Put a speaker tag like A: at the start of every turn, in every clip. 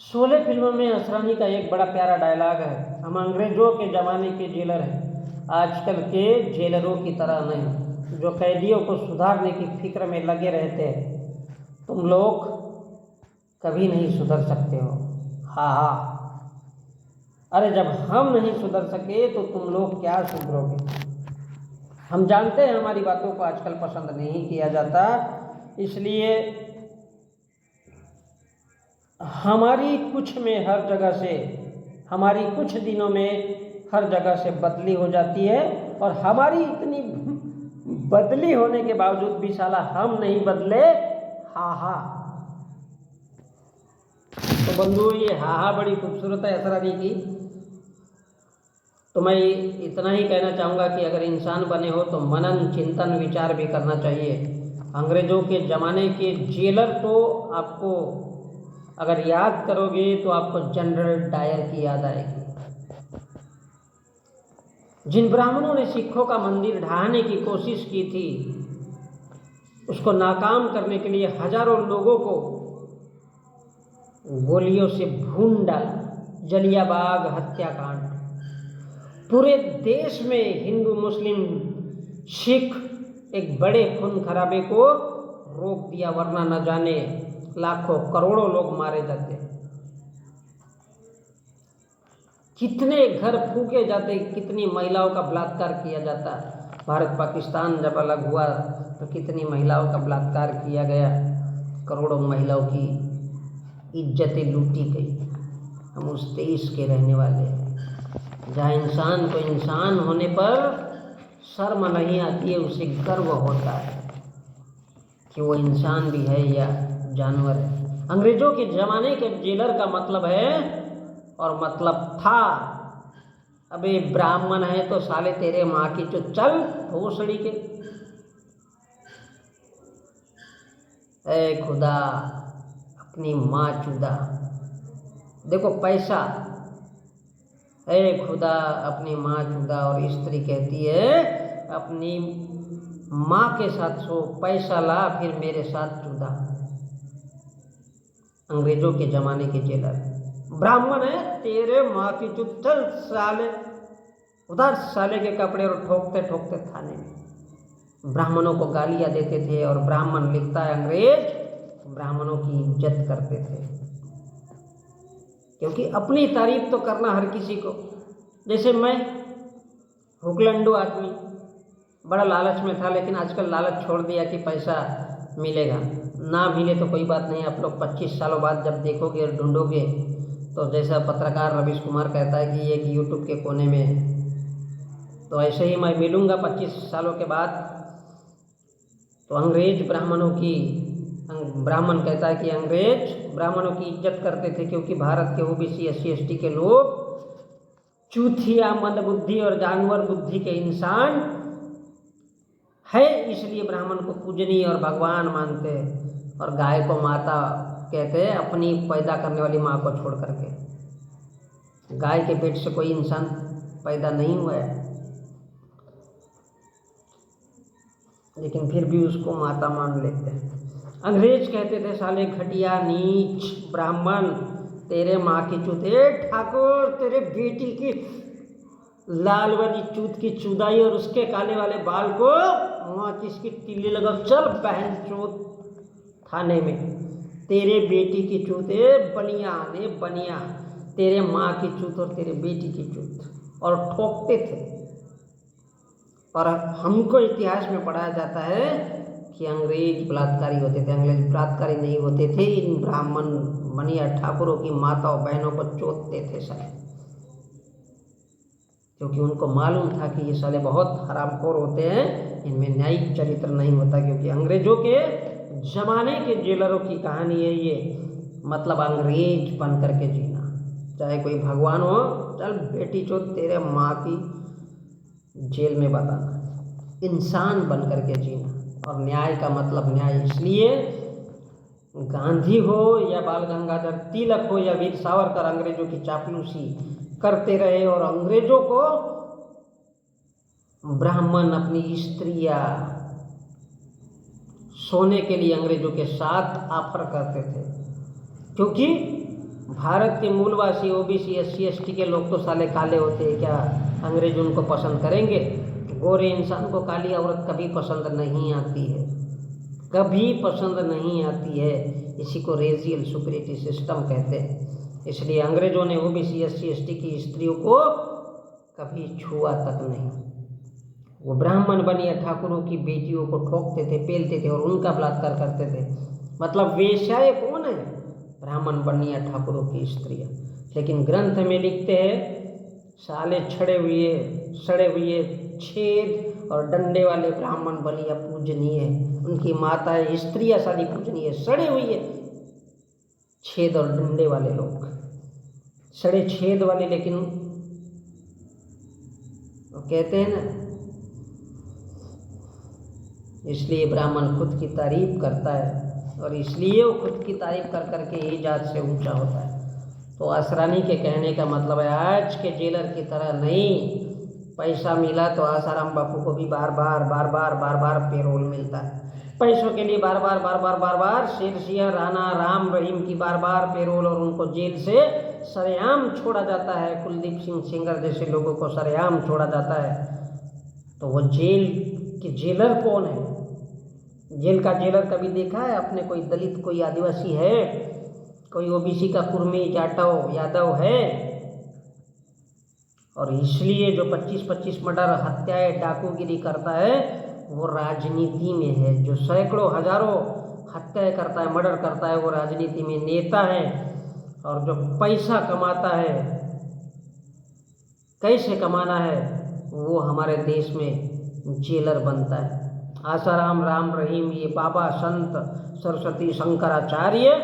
A: Sholay film में असरानी का एक बड़ा प्यारा डायलॉग है, हम अंग्रेजों के ज़माने के जेलर हैं, आजकल के जेलरों की तरह नहीं, जो कैदियों को सुधारने की फिक्र में लगे रहते हैं। तुम लोग कभी नहीं सुधर सकते हो। हाँ हाँ, अरे जब हम नहीं सुधर सके तो तुम लोग क्या सुधरोगे। हम जानते हैं हमारी बातों को आजकल पसंद नहीं किया जाता, इसलिए हमारी कुछ में हर जगह से हमारी कुछ दिनों में हर जगह से बदली हो जाती है, और हमारी इतनी बदली होने के बावजूद भी साला हम नहीं बदले। हा हा। तो बंधु, ये हा हा बड़ी खूबसूरत है असरानी की। तो मैं इतना ही कहना चाहूँगा कि अगर इंसान बने हो तो मनन चिंतन विचार भी करना चाहिए। अंग्रेजों के ज़माने के जेलर तो आपको अगर याद करोगे तो आपको जनरल डायर की याद आएगी। जिन ब्राह्मणों ने सिखों का मंदिर ढहाने की कोशिश की थी, उसको नाकाम करने के लिए हजारों लोगों को गोलियों से भून डाला। जलियांवाला हत्याकांड, पूरे देश में हिंदू मुस्लिम सिख एक बड़े खून खराबे को रोक दिया, वरना न जाने लाखों करोड़ों लोग मारे जाते, कितने घर फूके जाते, कितनी महिलाओं का बलात्कार किया जाता। भारत पाकिस्तान जब अलग हुआ तो कितनी महिलाओं का बलात्कार किया गया, करोड़ों महिलाओं की इज्जतें लूटी गई। हम उस देश के रहने वाले हैं जहाँ इंसान को इंसान होने पर शर्म नहीं आती है, उसे गर्व होता है कि वो इंसान भी है या जानवर है। अंग्रेजों के ज़माने के जेलर का मतलब है और मतलब था, अबे ब्राह्मण है तो साले तेरे माँ की चो चल भोसड़ी के। ए खुदा, अपनी माँ चुदा। देखो पैसा, ए खुदा अपनी माँ चुदा, और स्त्री कहती है अपनी माँ के साथ सो, पैसा ला फिर मेरे साथ चुदा। अंग्रेजों के ज़माने के जेलर ब्राह्मण है, तेरे माँ की चुद, चल साले उधर, साले के कपड़े और ठोकते ठोकते थाने में। ब्राह्मणों को गालियाँ देते थे, और ब्राह्मण लिखता है अंग्रेज ब्राह्मणों की इज्जत करते थे, क्योंकि अपनी तारीफ तो करना हर किसी को। जैसे मैं हुकलंडू आदमी, बड़ा लालच में था, लेकिन आजकल लालच छोड़ दिया कि पैसा मिलेगा, ना मिले तो कोई बात नहीं। आप लोग 25 सालों बाद जब देखोगे और ढूंढोगे तो जैसा पत्रकार रवीश कुमार कहता है कि एक यूट्यूब के कोने में है, तो ऐसे ही मैं मिलूँगा 25 सालों के बाद। तो अंग्रेज ब्राह्मणों की, ब्राह्मण कहता है कि अंग्रेज ब्राह्मणों की इज्जत करते थे, क्योंकि भारत के ओबीसी SC ST के लोग चूथिया मंदबुद्धि और जानवर बुद्धि के इंसान है, इसलिए ब्राह्मण को पूजनीय और भगवान मानते हैं, और गाय को माता कहते हैं अपनी पैदा करने वाली माँ को छोड़ करके। गाय के पेट से कोई इंसान पैदा नहीं हुआ है, लेकिन फिर भी उसको माता मान लेते हैं। अंग्रेज कहते थे साले घटिया नीच ब्राह्मण, तेरे माँ की चूत, ठाकुर तेरे बेटी की लाल वाली चूत की चुदाई और उसके काले वाले बाल को माँ किसकी तिल्ली लगा, चल बहन चोत थाने में। तेरे बेटी की चूत, बनिया ने बनिया, तेरे माँ की चूत और तेरे बेटी की चूत, और ठोकते थे। और हमको इतिहास में पढ़ाया जाता है कि अंग्रेज बलात्कारी होते थे। अंग्रेज बलात्कारी नहीं होते थे, इन ब्राह्मण बनिया ठाकुरों की माताओं बहनों को चोतते थे साले, क्योंकि उनको मालूम था कि ये साले बहुत हरामखोर होते हैं, इनमें न्यायिक चरित्र नहीं होता। क्योंकि अंग्रेजों के ज़माने के जेलरों की कहानी है ये, मतलब अंग्रेज बन करके जीना, चाहे कोई भगवान हो, चल बेटी चोत तेरे माँ की जेल में बताना, इंसान बन करके जीना। और न्याय का मतलब न्याय, इसलिए गांधी हो या बाल गंगाधर तिलक हो या वीर सावरकर अंग्रेजों की चापलूसी करते रहे, और अंग्रेजों को ब्राह्मण अपनी स्त्रियां सोने के लिए अंग्रेजों के साथ ऑफर करते थे, क्योंकि भारत के मूलवासी ओबीसी एससी एसटी के लोग तो साले काले होते हैं, क्या अंग्रेज उनको पसंद करेंगे? गोरे इंसान को काली औरत कभी पसंद नहीं आती है, कभी पसंद नहीं आती है। इसी को रेजियल सुपीरियरिटी सिस्टम कहते हैं। इसलिए अंग्रेजों ने ओबीसी एससी एसटी की स्त्रियों को कभी छुआ तक नहीं। वो ब्राह्मण बनिया ठाकुरों की बेटियों को ठोकते थे, पेलते थे और उनका बलात्कार करते थे। मतलब वेश्याएं कौन है? ब्राह्मण बनिया ठाकुरों की स्त्रियां। लेकिन ग्रंथ में लिखते हैं साले छड़े हुए सड़े हुए छेद और डंडे वाले ब्राह्मण बनिया पूजनीय है, उनकी माताएं स्त्रियां सारी पूजनीय है। सड़े हुए छेद और डंडे वाले लोग, सड़े छेद वाले, लेकिन कहते हैं ना, इसलिए ब्राह्मण खुद की तारीफ करता है और इसलिए वो खुद की तारीफ कर करके ही जात से ऊंचा होता है। तो असरानी के कहने का मतलब है आज के जेलर की तरह नहीं, पैसा मिला तो आसाराम बापू को भी बार बार पेरोल मिलता है। पैसों के लिए बार शेर सिंह राणा राम रहीम की बार पेरोल और उनको जेल से सरेआम छोड़ा जाता है। कुलदीप सिंह सेंगर जैसे लोगों को सरेआम छोड़ा जाता है। तो वो जेल के जेलर कौन है? जेल का जेलर कभी देखा है आपने? कोई दलित, कोई आदिवासी है? कोई ओबीसी का कुर्मी जाटव यादव है? और इसलिए जो 25-25 मर्डर हत्याएं डाकूगिरी करता है वो राजनीति में है। जो सैकड़ों हजारों हत्याएं करता है, मर्डर करता है, वो राजनीति में नेता है। और जो पैसा कमाता है, कैसे कमाना है, वो हमारे देश में जेलर बनता है। आसाराम राम रहीम, ये बाबा संत सरस्वती शंकराचार्य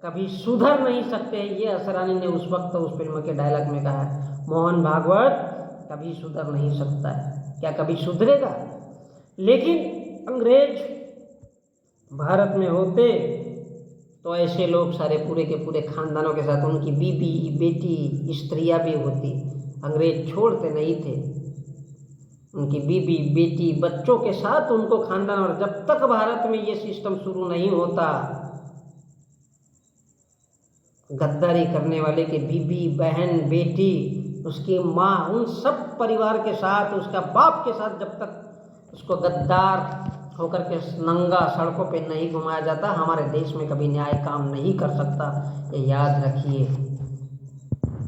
A: कभी सुधर नहीं सकते। ये असरानी ने उस वक्त उस फिल्म के डायलॉग में कहा है। मोहन भागवत कभी सुधर नहीं सकता है। क्या कभी सुधरेगा? लेकिन अंग्रेज भारत में होते तो ऐसे लोग सारे पूरे के पूरे खानदानों के साथ, उनकी बीबी बेटी स्त्रियां भी होती, अंग्रेज छोड़ते नहीं थे। उनकी बीबी बेटी बच्चों के साथ उनको खानदान, और जब तक भारत में ये सिस्टम शुरू नहीं होता, गद्दारी करने वाले के बीबी बहन बेटी उसकी माँ उन सब परिवार के साथ, उसका बाप के साथ, जब तक उसको गद्दार होकर के नंगा सड़कों पे नहीं घुमाया जाता, हमारे देश में कभी न्याय काम नहीं कर सकता। ये याद रखिए।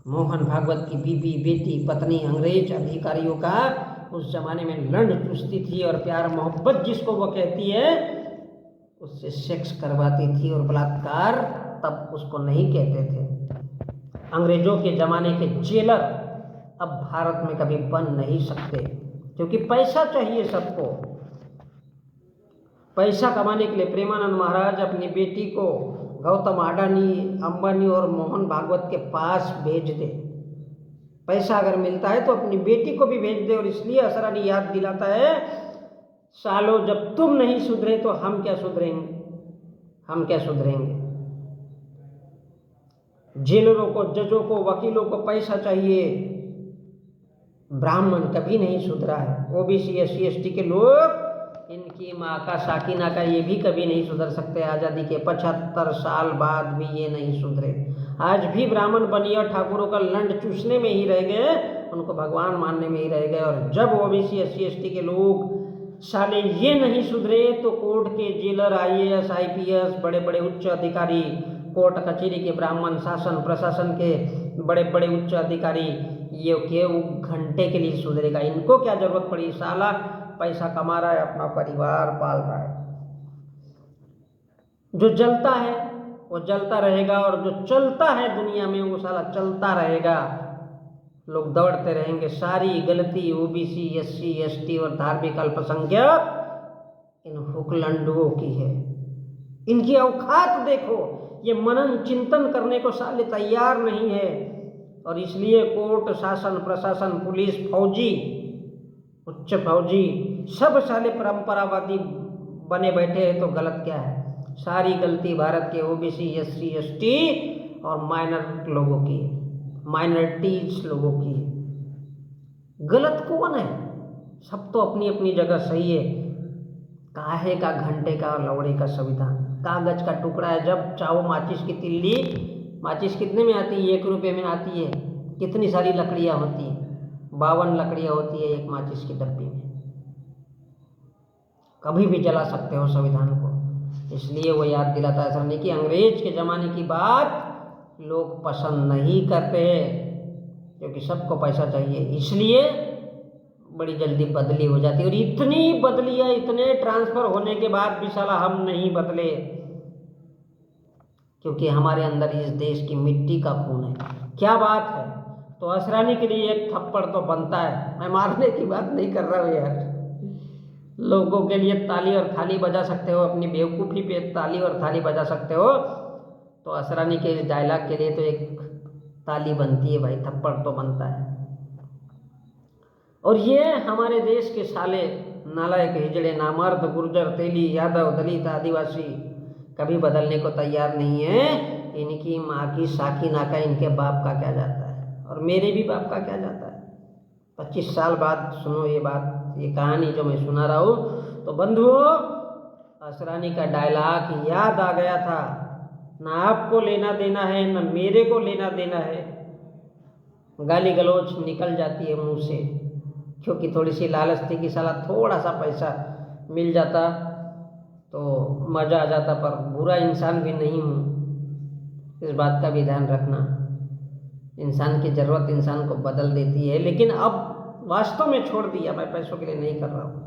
A: मोहन भागवत की बीबी बेटी पत्नी अंग्रेज अधिकारियों का उस जमाने में लंड चूसती थी और प्यार मोहब्बत जिसको वो कहती है उससे सेक्स करवाती थी, और बलात्कार तब उसको नहीं कहते थे। अंग्रेजों के ज़माने के जेलर अब भारत में कभी बन नहीं सकते, क्योंकि पैसा चाहिए सबको। पैसा कमाने के लिए प्रेमानंद महाराज अपनी बेटी को गौतम अडानी, अंबानी और मोहन भागवत के पास भेज दे। पैसा अगर मिलता है तो अपनी बेटी को भी भेज दे। और इसलिए असरानी याद दिलाता है, सालों जब तुम नहीं सुधरे तो हम क्या सुधरेंगे, हम क्या सुधरेंगे। जेलरों को, जजों को, वकीलों को पैसा चाहिए। ब्राह्मण कभी नहीं सुधरा है। ओबीसी एससी एसटी के लोग, इनकी माँ का साकिना का, ये भी कभी नहीं सुधर सकते। आज़ादी के 75 साल बाद भी ये नहीं सुधरे। आज भी ब्राह्मण बनिया ठाकुरों का लंड चूसने में ही रह गए, उनको भगवान मानने में ही रह गए। और जब ओबीसी एससी एसटी के लोग साले ये नहीं सुधरे तो कोर्ट के जेलर, आईएएस आईपीएस, बड़े बड़े उच्च अधिकारी, कोर्ट कचहरी के ब्राह्मण, शासन प्रशासन के बड़े बड़े उच्च अधिकारी, ये केवल घंटे के लिए सुधरेगा। इनको क्या जरूरत पड़ी, साला पैसा कमा रहा है, अपना परिवार पाल रहा है। जो जलता है वो जलता रहेगा, और जो चलता है दुनिया में वो साला चलता रहेगा। लोग दौड़ते रहेंगे। सारी गलती ओबीसी एससी एसटी और धार्मिक अल्पसंख्यक इन हुकलंडुओं की है। इनकी औकात देखो, ये मनन चिंतन करने को साले तैयार नहीं है। और इसलिए कोर्ट, शासन प्रशासन, पुलिस, फौजी, उच्च फौजी सब साले परंपरावादी बने बैठे हैं। तो गलत क्या है? सारी गलती भारत के ओबीसी एससी एसटी और माइनर लोगों की, माइनॉरिटीज लोगों की। गलत कौन है? सब तो अपनी अपनी जगह सही है। काहे का घंटे का लौड़े का संविधान, कागज का टुकड़ा है। जब चाहो माचिस की तिल्ली माचिस कितने में आती है? 1 रुपये में आती है। कितनी सारी लकड़ियाँ होती हैं? 52 लकड़ियाँ होती है एक माचिस की डब्बी में। कभी भी जला सकते हो संविधान को। इसलिए वो याद दिलाता है सर ने कि अंग्रेज के ज़माने की बात लोग पसंद नहीं करते, क्योंकि सबको पैसा चाहिए, इसलिए बड़ी जल्दी बदली हो जाती है। और इतनी बदलियाँ, इतने ट्रांसफ़र होने के बाद भी साला हम नहीं बदले, क्योंकि हमारे अंदर इस देश की मिट्टी का खून है। क्या बात है। तो असरानी के लिए एक थप्पड़ तो बनता है। मैं मारने की बात नहीं कर रहा हूँ यार, लोगों के लिए ताली और थाली बजा सकते हो, अपनी बेवकूफ़ी पे ताली और थाली बजा सकते हो, तो असरानी के इस डायलॉग के लिए तो एक ताली बनती है भाई, थप्पड़ तो बनता है। और ये हमारे देश के साले नालायक, हिजड़े, नामर्द, गुर्जर, तेली, यादव, दलित, आदिवासी कभी बदलने को तैयार नहीं है। इनकी माँ की साकी नाका इनके बाप का क्या जाता है, और मेरे भी बाप का क्या जाता है। 25 साल बाद सुनो ये बात, ये कहानी जो मैं सुना रहा हूँ। तो बंधुओं, असरानी का डायलॉग याद आ गया था। ना आपको लेना देना है, ना मेरे को लेना देना है। गाली गलौज निकल जाती है मुंह से, क्योंकि थोड़ी सी लालच थी कि साला थोड़ा सा पैसा मिल जाता तो मज़ा आ जाता, पर बुरा इंसान भी नहीं हूँ, इस बात का भी ध्यान रखना। इंसान की ज़रूरत इंसान को बदल देती है, लेकिन अब वास्तव में छोड़ दिया, मैं पैसों के लिए नहीं कर रहा हूँ।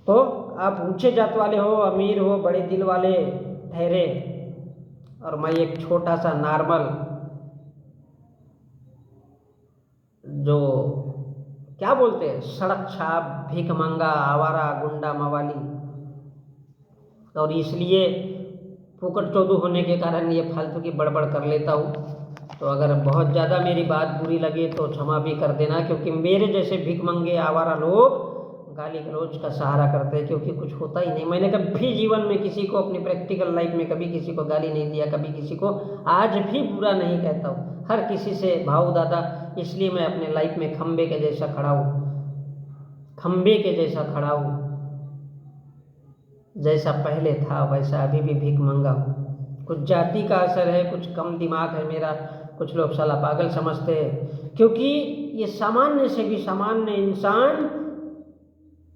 A: तो आप ऊंचे जात वाले हो, अमीर हो, बड़े दिल वाले ठहरे, और मैं एक छोटा सा नॉर्मल, जो क्या बोलते हैं, सड़क छाप, भीख मंगा, आवारा, गुंडा, मवाली, और इसलिए फुकट चोदू होने के कारण ये फालतू की बड़बड़ कर लेता हूँ। तो अगर बहुत ज़्यादा मेरी बात बुरी लगे तो क्षमा भी कर देना, क्योंकि मेरे जैसे भीख मंगे आवारा लोग गाली गलौज का सहारा करते हैं, क्योंकि कुछ होता ही नहीं। मैंने कभी जीवन में किसी को, अपनी प्रैक्टिकल लाइफ में कभी किसी को गाली नहीं दिया, कभी किसी को आज भी बुरा नहीं कहता हूँ, हर किसी से भाऊ दादा। इसलिए मैं अपने लाइफ में खंबे के जैसा खड़ा हूँ, खंबे के जैसा खड़ा हूँ, जैसा पहले था वैसा अभी भी भीख मंगा हूँ। कुछ जाति का असर है, कुछ कम दिमाग है मेरा, कुछ लोग साला पागल समझते हैं, क्योंकि ये सामान्य से भी सामान्य इंसान,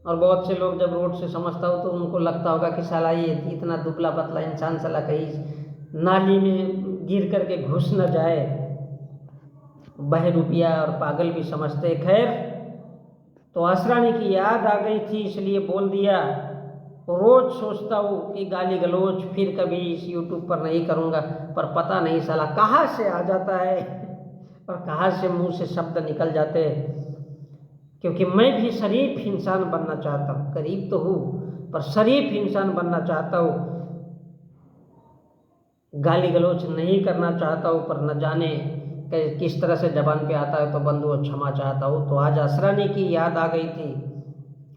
A: और बहुत से लोग जब रोड से समझता हो तो उनको लगता होगा कि साला ये इतना दुबला पतला इंसान साला कहीं नाली में गिर करके घुस न जाए, बहरूपिया और पागल भी समझते। खैर, तो असरानी की याद आ गई थी इसलिए बोल दिया। रोज सोचता हूँ कि गाली गलौज फिर कभी इस यूट्यूब पर नहीं करूँगा, पर पता नहीं साला कहाँ से आ जाता है और कहाँ से मुंह से शब्द निकल जाते हैं, क्योंकि मैं भी शरीफ इंसान बनना चाहता हूँ। गरीब तो हूँ पर शरीफ इंसान बनना चाहता हूँ, गाली गलौज नहीं करना चाहता हूँ, पर न जाने किस तरह से जबान पे आता है। तो बंधुओं क्षमा चाहता हूँ। तो आज असरानी की याद आ गई थी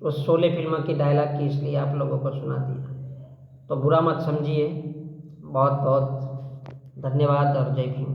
A: उस शोले फिल्म की डायलॉग की, इसलिए आप लोगों को सुना दिया। तो बुरा मत समझिए। बहुत बहुत धन्यवाद और जय भीम।